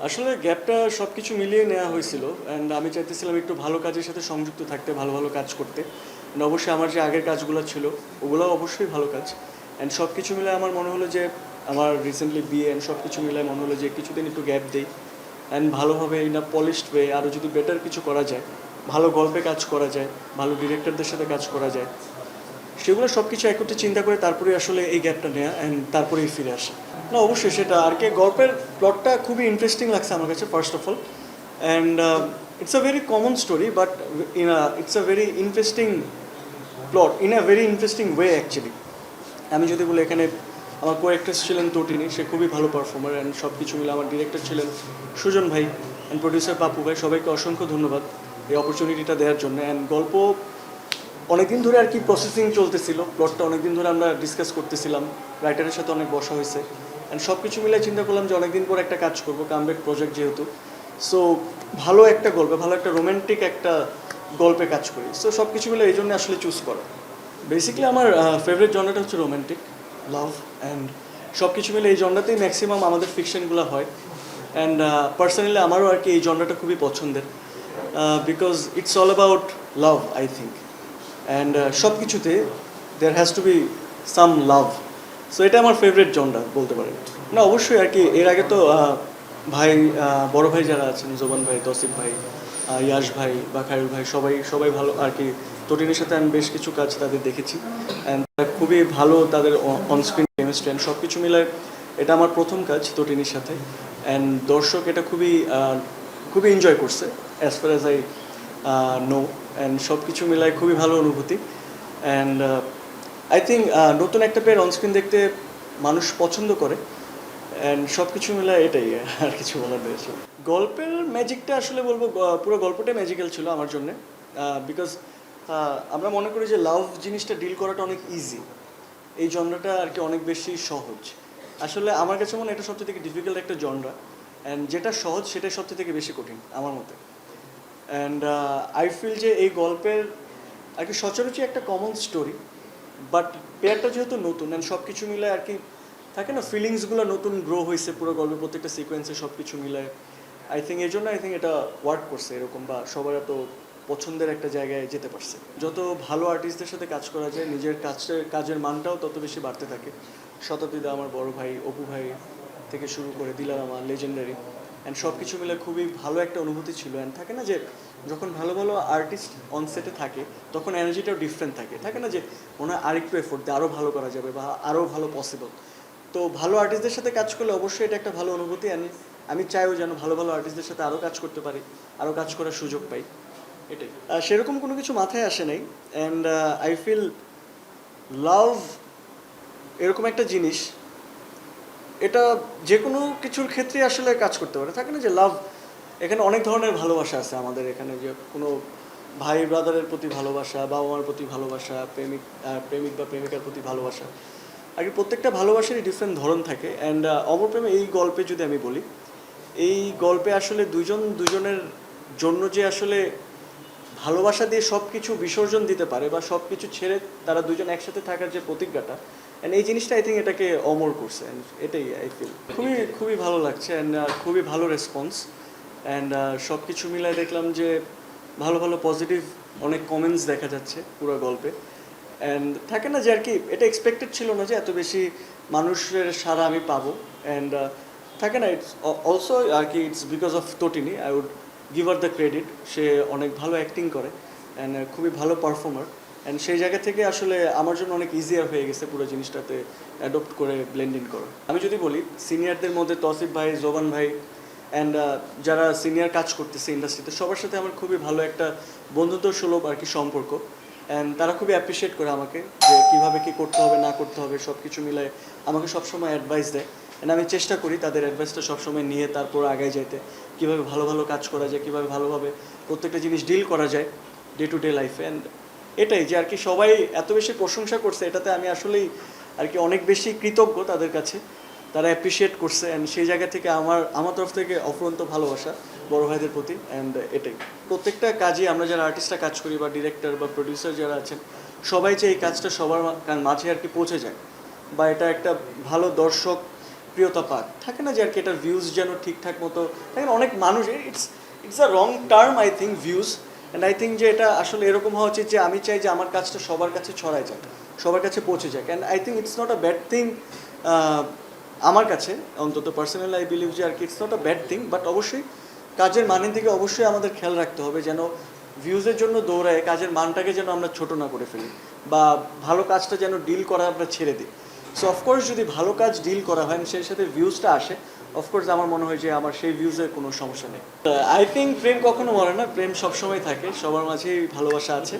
আসলে গ্যাপটা সব কিছু মিলিয়ে নেওয়া হয়েছিল অ্যান্ড আমি চাইতেছিলাম একটু ভালো কাজের সাথে সংযুক্ত থাকতে, ভালো ভালো কাজ করতে। And অবশ্যই আমার যে আগের কাজগুলো ছিল ওগুলোও অবশ্যই ভালো কাজ। অ্যান্ড সব কিছু মিলে আমার মনে হলো যে আমার রিসেন্টলি বিয়ে অ্যান্ড সব কিছু মিলে মনে হলো যে কিছুদিন একটু গ্যাপ দেই অ্যান্ড ভালোভাবে ইন আ পলিশড ওয়ে আরও যদি বেটার কিছু করা যায়, ভালো গল্পে কাজ করা যায়, ভালো ডিরেক্টরদের সাথে কাজ করা যায়, সেগুলো সব কিছু একত্রে চিন্তা করে তারপরে আসলে এই গ্যাপটা নেওয়া অ্যান্ড তারপরেই ফিরে আসা। না অবশ্যই সেটা আর কি, গল্পের প্লটটা খুবই ইন্টারেস্টিং লাগছে আমার কাছে first of all. And it's a very common story but it's a very interesting plot in a very interesting way actually. আমি যদি বলি এখানে আমার কো অ্যাক্ট্রেস ছিলেন তটিনী, সে খুবই ভালো পারফর্মার অ্যান্ড সব কিছু মিলে আমার ডিরেক্টর ছিলেন সুজন ভাই অ্যান্ড প্রডিউসার পাপু ভাই, সবাইকে অসংখ্য ধন্যবাদ এই অপরচুনিটিটা দেওয়ার জন্য। অ্যান্ড গল্প অনেকদিন ধরে আর কি প্রসেসিং চলতেছিল, প্লটটা অনেকদিন ধরে আমরা ডিসকাস করতেছিলাম, রাইটারের সাথে অনেক বসা হয়েছে অ্যান্ড সব কিছু মিলে চিন্তা করলাম যে অনেকদিন পর একটা কাজ করবো, কামব্যাক প্রজেক্ট যেহেতু। সো ভালো একটা গল্প, ভালো একটা রোম্যান্টিক একটা গল্পে কাজ করি, সো সব কিছু মিলে এই জন্য আসলে চুজ করা। বেসিক্যালি আমার ফেভারিট জনরাটা হচ্ছে রোম্যান্টিক লাভ অ্যান্ড সব কিছু মিলে এই জনরাতেই ম্যাক্সিমাম আমাদের ফিকশনগুলো হয়। অ্যান্ড পার্সোনালি আমারও আর কি এই জনরাটা খুবই পছন্দের, because it's all about love I think. And সব কিছুতে there has to be some love, so এটা আমার ফেভারিট জনরা বলতে পারেন। না অবশ্যই আর কি, এর আগে তো ভাই বড় ভাই যারা আছেন, জোবান ভাই, তসিফ ভাই, ইয়াশ ভাই বা খায়রুল ভাই, সবাই সবাই ভালো আর কি। তটিনের সাথে আমি বেশ কিছু কাজ তাদের দেখেছি অ্যান্ড খুবই ভালো তাদের অনস্ক্রিন কেমিস্ট্রি অ্যান্ড সব কিছু মিলে এটা আমার প্রথম কাজ তটিনীর সাথে। অ্যান্ড দর্শক এটা খুবই খুবই এনজয় করছে as far as I know. And সব কিছু মিলায় খুবই ভালো অনুভূতি। অ্যান্ড আই থিঙ্ক নতুন একটা পেয়ার অনস্ক্রিন দেখতে মানুষ পছন্দ করে অ্যান্ড সব কিছু মিলায় এটাই, আর কিছু বলার নেই। গল্পের ম্যাজিকটা আসলে বলবো পুরো গল্পটাই ম্যাজিক্যাল ছিল আমার জন্যে, বিকজ আমরা মনে করি যে লাভ জিনিসটা ডিল করাটা অনেক ইজি, এই জনরাটা আর কি অনেক বেশি সহজ। আসলে আমার কাছে মনে হয় এটা সবচেয়ে থেকে ডিফিকাল্ট একটা জনরা, অ্যান্ড যেটা সহজ সেটাই সবচেয়ে থেকে বেশি কঠিন আমার মতে। অ্যান্ড আই ফিল যে এই গল্পের আর কি সচরাচর একটা কমন স্টোরি, বাট পেয়ারটা যেহেতু নতুন অ্যান্ড সব কিছু মিলায় আর কি থাকে না, ফিলিংসগুলো নতুন গ্রো হয়েছে পুরো গল্পের প্রত্যেকটা সিকোয়েন্সে সব কিছু মিলায়। আই থিঙ্ক এই জন্য এটা ওয়ার্ক করছে এরকম, বা সবার এত পছন্দের একটা জায়গায় যেতে পারছে। যত ভালো আর্টিস্টদের সাথে কাজ করা যায় নিজের কাজের মানটাও তত বেশি বাড়তে থাকে। শতাব্দীদা আমার বড় ভাই, অপু ভাই থেকে শুরু করে দিলারামা, লেজেন্ডারি অ্যান্ড সব কিছু মিলে খুবই ভালো একটা অনুভূতি ছিল। অ্যান্ড থাকে না যে যখন ভালো ভালো আর্টিস্ট অনসেটে থাকে তখন এনার্জিটাও ডিফারেন্ট থাকে, থাকে না যে মনে হয় আরেকটু এফোর্ট দিয়ে আরও ভালো করা যাবে বা আরও ভালো পসিবল। তো ভালো আর্টিস্টদের সাথে কাজ করলে অবশ্যই এটা একটা ভালো অনুভূতি। আমি চাইও যেন ভালো ভালো আর্টিস্টদের সাথে আরও কাজ করতে পারি, আরও কাজ করার সুযোগ পাই, এটাই। সেরকম কোনো কিছু মাথায় আসে নাই। অ্যান্ড আই ফিল লাভ এরকম একটা জিনিস, এটা যে কোনো কিছুর ক্ষেত্রে আসলে কাজ করতে পারে। থাকে না যে লাভ, এখানে অনেক ধরনের ভালোবাসা আছে আমাদের এখানে, যে কোনো ভাই ব্রাদারের প্রতি ভালোবাসা, বাবা মার প্রতি ভালোবাসা, প্রেমিক বা প্রেমিকার প্রতি ভালোবাসা, আর কি প্রত্যেকটা ভালোবাসারই ডিফারেন্ট ধরন থাকে। অ্যান্ড অমরপ্রেমে এই গল্পে যদি আমি বলি, এই গল্পে আসলে দুজনের জন্য যে আসলে ভালোবাসা দিয়ে সব কিছু বিসর্জন দিতে পারে বা সব কিছু ছেড়ে তারা দুজন একসাথে থাকার যে প্রতিজ্ঞাটা, অ্যান্ড এই জিনিসটা আই থিঙ্ক এটাকে অমর করছে। অ্যান্ড এটাই আই ফিল খুবই খুবই ভালো লাগছে অ্যান্ড খুবই ভালো রেসপন্স। অ্যান্ড সব কিছু মিলায় দেখলাম যে ভালো ভালো পজিটিভ অনেক কমেন্টস দেখা যাচ্ছে পুরো গল্পে। অ্যান্ড থাকে না যে আর কি এটা এক্সপেক্টেড ছিল না যে এত বেশি মানুষের সাড়া আমি পাবো। অ্যান্ড থাকে না, ইটস অলসো আর কি it's because of Tatini, I would give her the credit. সে অনেক ভালো অ্যাক্টিং করে অ্যান্ড খুবই ভালো পারফর্মার। অ্যান্ড সেই জায়গা থেকে আসলে আমার জন্য অনেক ইজিয়ার হয়ে গেছে পুরো জিনিসটাতে অ্যাডপ্ট করে ব্লেন্ড ইন করা। আমি যদি বলি সিনিয়রদের মধ্যে তসিফ ভাই, জোবান ভাই অ্যান্ড যারা সিনিয়র কাজ করতেছে ইন্ডাস্ট্রিতে, সবার সাথে আমার খুবই ভালো একটা বন্ধুত্ব সুলভ আর কি সম্পর্ক। অ্যান্ড তারা খুবই অ্যাপ্রিসিয়েট করে আমাকে যে কীভাবে কী করতে হবে না করতে হবে, সব কিছু মিলায় আমাকে সবসময় অ্যাডভাইস দেয়। অ্যান্ড আমি চেষ্টা করি তাদের অ্যাডভাইসটা সবসময় নিয়ে তারপর আগায় যেতে, কীভাবে ভালো ভালো কাজ করা যায়, কীভাবে ভালোভাবে প্রত্যেকটা জিনিস ডিল করা যায় ডে টু ডে লাইফে। অ্যান্ড এটাই যে আর কি সবাই এত বেশি প্রশংসা করছে, এটাতে আমি আসলেই আর কি অনেক বেশি কৃতজ্ঞ তাদের কাছে। তারা অ্যাপ্রিসিয়েট করছে অ্যান্ড সেই জায়গা থেকে আমার তরফ থেকে অফুরন্ত ভালোবাসা বড় ভাইদের প্রতি। অ্যান্ড এটাই প্রত্যেকটা কাজে আমরা যারা আর্টিস্টরা কাজ করি বা ডিরেক্টর বা প্রডিউসার যারা আছেন, সবাই চাই এই কাজটা সবার মাঝে আর কি পৌঁছে যায়, বা এটা একটা ভালো দর্শক প্রিয়তা পাক, থাকে না যে আর কি এটার ভিউজ যেন ঠিকঠাক মতো থাকে না, অনেক মানুষ it's a wrong term I think views, and I think যে এটা আসলে এরকম হওয়া উচিত যে আমি চাই যে আমার কাজটা সবার কাছে ছড়ায় যাক, সবার কাছে পৌঁছে যাক, and I think it's not a bad thing. আমার কাছে অন্তত পার্সোনালি আই বিলিভ যে আর কি it's not a bad thing, but অবশ্যই কাজের মানের দিকে অবশ্যই আমাদের খেয়াল রাখতে হবে, যেন ভিউজের জন্য দৌড়ায় কাজের মানটাকে যেন আমরা ছোট না করে ফেলি, বা ভালো কাজটা যেন ডিল করা আমরা ছেড়ে দিই। সো অফকোর্স যদি ভালো কাজ ডিল করা হয় সেই সাথে ভিউজটা আসে, অফকোর্স আমার মনে হয় যে আমার সেই ভিউজের কোনো সমস্যা নেই। আই থিঙ্ক প্রেম কখনো মরে না, প্রেম সবসময় থাকে, সবার মাঝেই ভালোবাসা আছে।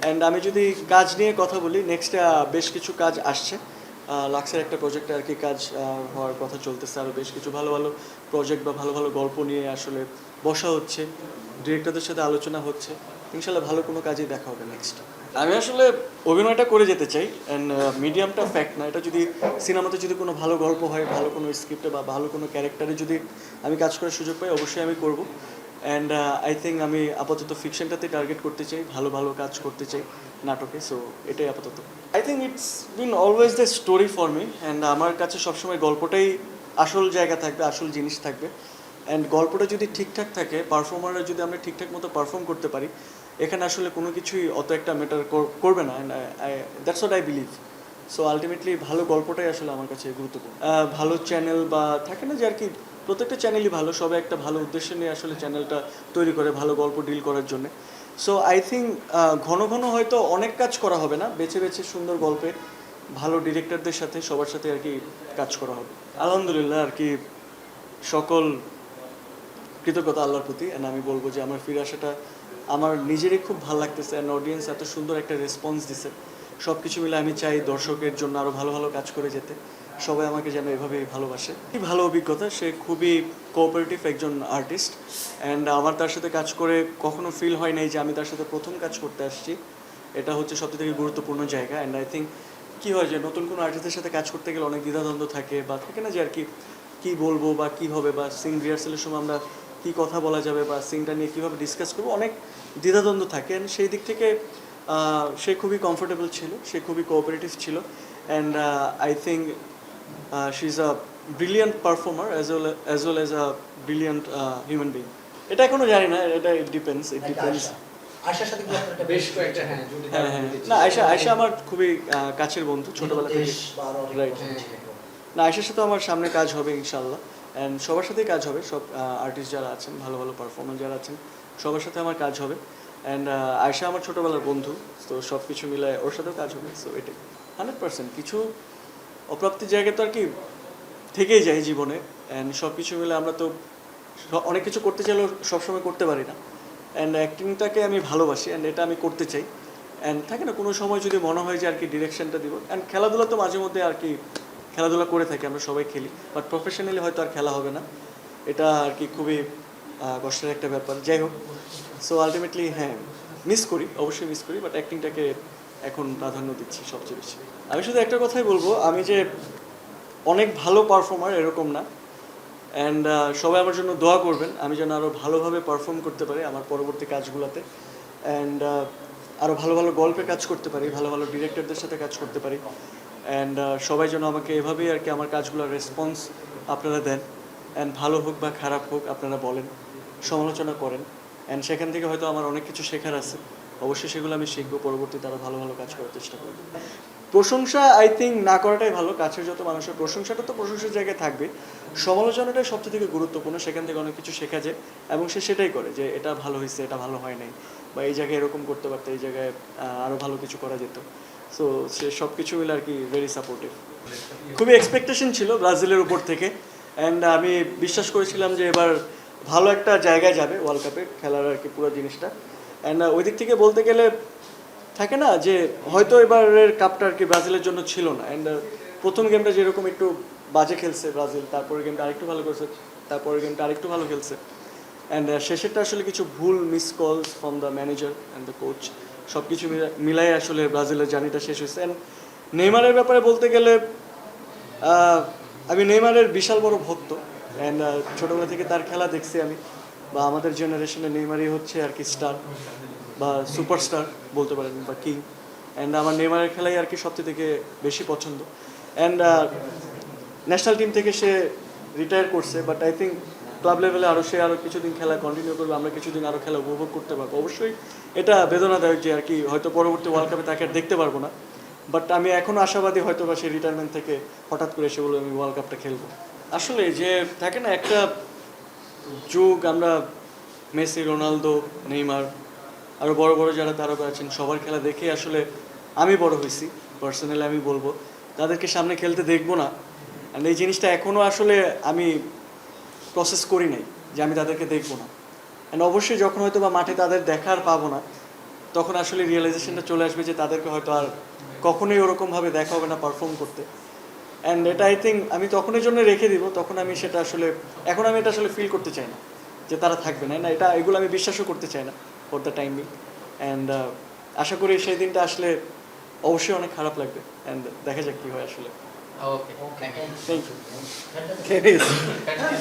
অ্যান্ড আমি যদি কাজ নিয়ে কথা বলি, নেক্সট বেশ কিছু কাজ আসছে। লাক্সের একটা প্রজেক্টে আর কি কাজ হওয়ার কথা চলতেছে, আরও বেশ কিছু ভালো ভালো প্রজেক্ট বা ভালো ভালো গল্প নিয়ে আসলে বসা হচ্ছে, ডিরেক্টরদের সাথে আলোচনা হচ্ছে, ইনশাল্লাহ ভালো কোনো কাজই দেখা হবে নেক্সট। আমি আসলে অভিনয়টা করে যেতে চাই, অ্যান্ড মিডিয়ামটা ফ্যাক্ট না, এটা যদি সিনেমাতে যদি কোনো ভালো গল্প হয়, ভালো কোনো স্ক্রিপ্টে বা ভালো কোনো ক্যারেক্টারে যদি আমি কাজ করার সুযোগ পাই, অবশ্যই আমি করব। অ্যান্ড আই থিঙ্ক আমি আপাতত ফিকশনটাতে টার্গেট করতে চাই, ভালো ভালো কাজ করতে চাই নাটকে, সো এটাই আপাতত। I think it's been always the story for me, and আমার কাছে সবসময় গল্পটাই আসল জায়গা থাকবে, আসল জিনিস থাকবে। অ্যান্ড গল্পটা যদি ঠিকঠাক থাকে, পারফর্মাররা যদি আমরা ঠিকঠাক মতো পারফর্ম করতে পারি, এখানে আসলে কোনো কিছুই অত একটা ম্যাটার করবে না, and that's what I believe. So ultimately ভালো গল্পটাই আসলে আমার কাছে গুরুত্বপূর্ণ। ভালো চ্যানেল বা থাকে না যে আর কি প্রত্যেকটা চ্যানেলই ভালো, সবাই একটা ভালো উদ্দেশ্য নিয়ে আসলে চ্যানেলটা তৈরি করে ভালো গল্প ডিল করার জন্য। সো আই থিঙ্ক ঘন ঘন হয়তো অনেক কাজ করা হবে না, বেছে বেছে সুন্দর গল্পে ভালো ডিরেক্টরদের সাথে সবার সাথে আর কি কাজ করা হবে। আলহামদুলিল্লাহ আর কি সকল কৃতজ্ঞতা আল্লাহর প্রতি, অ্যান্ড আমি বলবো যে আমার ফিরে আসাটা আমার নিজেরই খুব ভালো লাগতেছে, অ্যান্ড অডিয়েন্স এত সুন্দর একটা রেসপন্স দিছে। সব কিছু মিলে আমি চাই দর্শকের জন্য আরও ভালো ভালো কাজ করে যেতে, সবাই আমাকে যেন এভাবেই ভালোবাসে। খুবই ভালো অভিজ্ঞতা, সে খুবই কোঅপারেটিভ একজন আর্টিস্ট, অ্যান্ড আমার তার সাথে কাজ করে কখনো ফিল হয় নাই যে আমি তার সাথে প্রথম কাজ করতে আসছি। এটা হচ্ছে সবথেকে গুরুত্বপূর্ণ জায়গা, অ্যান্ড আই থিঙ্ক কী হয় যে নতুন কোনো আর্টিস্টের সাথে কাজ করতে গেলে অনেক দ্বিধাদ্বন্দ্ব থাকে, বা থাকে না যে আর কি কী বলবো বা কী হবে, বা সিন রিহার্সালের সময় আমরা কী কথা বলা যাবে বা সিনটা নিয়ে কীভাবে ডিসকাস করবো, অনেক দ্বিধাদ্বন্দ্ব থাকে। অ্যান্ড সেই দিক থেকে সে খুবই কমফোর্টেবল ছিল, সে খুবই কোঅপারেটিভ ছিল, and I think she is a brilliant performer as well as a brilliant human being. এটা এখনও জানি না, এটা ইট ডিপেন্ডস। আয়শার সাথে কি আপনার একটা বেশ কয়েকটা জুটি হ্যাঁ হ্যাঁ, না আয়শা আমার খুবই কাছের বন্ধু, ছোটোবেলা থেকে। রাইট। না, আয়শার সাথে আমার সামনে কাজ হবে ইনশাল্লাহ, অ্যান্ড সবার সাথেই কাজ হবে, সব আর্টিস্ট যারা আছেন, ভালো ভালো পারফর্মার যারা আছেন, সবার সাথে আমার কাজ হবে। অ্যান্ড আয়শা আমার ছোটোবেলার বন্ধু, তো সব কিছু মিলায় ওর সাথেও কাজ হবে। সো এটাই 100%। কিছু অপ্রাপ্তির জায়গায় তো আর কি থেকেই যায় জীবনে, অ্যান্ড সব কিছু মিলে আমরা তো অনেক কিছু করতে চাইলেও সবসময় করতে পারি না। অ্যান্ড অ্যাক্টিংটাকে আমি ভালোবাসি, অ্যান্ড এটা আমি করতে চাই। অ্যান্ড থাকে না কোনো সময় যদি মনে হয় যে আর কি ডিরেকশনটা দিব, অ্যান্ড খেলাধুলা তো মাঝে মধ্যে আর কি খেলাধুলা করে থাকি, আমরা সবাই খেলি, বাট প্রফেশনালি হয়তো আর খেলা হবে না, এটা আর কি খুবই কষ্টের একটা ব্যাপার। যাই হোক, সো আলটিমেটলি হ্যাঁ মিস করি, অবশ্যই মিস করি, বাট অ্যাক্টিংটাকে এখন প্রাধান্য দিচ্ছি সবচেয়ে বেশি। আমি শুধু একটা কথাই বলবো, আমি যে অনেক ভালো পারফর্মার এরকম না, অ্যান্ড সবাই আমার জন্য দোয়া করবেন, আমি যেন আরও ভালোভাবে পারফর্ম করতে পারি আমার পরবর্তী কাজগুলোতে, অ্যান্ড আরও ভালো ভালো গল্পে কাজ করতে পারি, ভালো ভালো ডিরেক্টরদের সাথে কাজ করতে পারি, অ্যান্ড সবাই যেন আমাকে এভাবেই আর কি আমার কাজগুলোর রেসপন্স আপনারা দেন, অ্যান্ড ভালো হোক বা খারাপ হোক আপনারা বলেন, সমালোচনা করেন, অ্যান্ড সেখান থেকে হয়তো আমার অনেক কিছু শেখার আছে, অবশ্যই সেগুলো আমি শিখবো, পরবর্তীতে আরও ভালো ভালো কাজ করার চেষ্টা করব। প্রশংসা আই থিঙ্ক না করাটাই ভালো, কাছের যত মানুষের প্রশংসাটা তো প্রশংসার জায়গায় থাকবে, সমালোচনাটাই সবচেয়ে থেকে গুরুত্বপূর্ণ, সেখান থেকে অনেক কিছু শেখা যায়, এবং সে সেটাই করে যে এটা ভালো হয়েছে, এটা ভালো হয় নাই, বা এই জায়গায় এরকম করতে পারতো, এই জায়গায় আরও ভালো কিছু করা যেত। সো সে সব কিছু মিলে আর কি ভেরি সাপোর্টিভ। খুবই এক্সপেকটেশন ছিল ব্রাজিলের উপর থেকে, অ্যান্ড আমি বিশ্বাস করেছিলাম যে এবার ভালো একটা জায়গায় যাবে ওয়ার্ল্ড কাপে খেলার আর কি পুরো জিনিসটা, অ্যান্ড ওই দিক থেকে বলতে গেলে থাকে না যে হয়তো এবারের কাপটা আর কি ব্রাজিলের জন্য ছিল না, অ্যান্ড প্রথম গেমটা যেরকম একটু বাজে খেলছে ব্রাজিল, তারপরের গেমটা আরেকটু ভালো করেছে, তারপরের গেমটা আরেকটু ভালো খেলছে, অ্যান্ড শেষেরটা আসলে কিছু ভুল মিস কলস from the manager and the coach, সব কিছু মিলাই আসলে ব্রাজিলের জার্নিটা শেষ হয়েছে। অ্যান্ড নেইমারের ব্যাপারে বলতে গেলে আমি নেইমারের বিশাল বড় ভক্ত, অ্যান্ড ছোটোবেলা থেকে তার খেলা দেখছি আমি, বা আমাদের জেনারেশনে নেইমারই হচ্ছে আর কি স্টার বা সুপারস্টার বলতে পারেন, বা কিং, অ্যান্ড আমার নেইমারের খেলাই আর কি সবচেয়ে থেকে বেশি পছন্দ। অ্যান্ড ন্যাশনাল টিম থেকে সে রিটায়ার করছে, বাট আই থিঙ্ক ক্লাব লেভেলে সে আরও কিছুদিন খেলা কন্টিনিউ করবে, আমরা কিছুদিন আরও খেলা উপভোগ করতে পারবো। অবশ্যই এটা বেদনাদায়ক যে আর কি হয়তো পরবর্তী ওয়ার্ল্ড কাপে তাকে আর দেখতে পারবো না, বাট আমি এখনও আশাবাদী হয়তো বা সে রিটায়ারমেন্ট থেকে হঠাৎ করে এসে বলবো আমি ওয়ার্ল্ড কাপটা খেলবো। আসলে যে থাকে না একটা যুগ, আমরা মেসি, রোনালদো, নেইমার আরও বড় বড় যারা তারকা আছেন সবার খেলা দেখে আসলে আমি বড় হয়েছি। পার্সোনালি আমি বলবো তাদেরকে সামনে খেলতে দেখবো না, অ্যান্ড এই জিনিসটা এখনও আসলে আমি প্রসেস করি নাই যে আমি তাদেরকে দেখবো না। অ্যান্ড অবশ্যই যখন হয়তো বা মাঠে তাদের দেখার পাবো না, তখন আসলে রিয়েলাইজেশনটা চলে আসবে যে তাদেরকে হয়তো আর কখনোই ওরকমভাবে দেখা হবে না পারফর্ম করতে। অ্যান্ড এটা আই থিঙ্ক আমি তখনের জন্য রেখে দিব, তখন আমি সেটা আসলে এখন আমি এটা আসলে ফিল করতে চাই না যে তারা থাকবে না, এটা এগুলো আমি বিশ্বাসও করতে চাই না for the time being. And আশা করি সেই দিনটা আসলে অবশ্যই অনেক খারাপ লাগবে, অ্যান্ড দেখা যাক কী হয় আসলে। Okay, thank you. Thank you. Fantastic.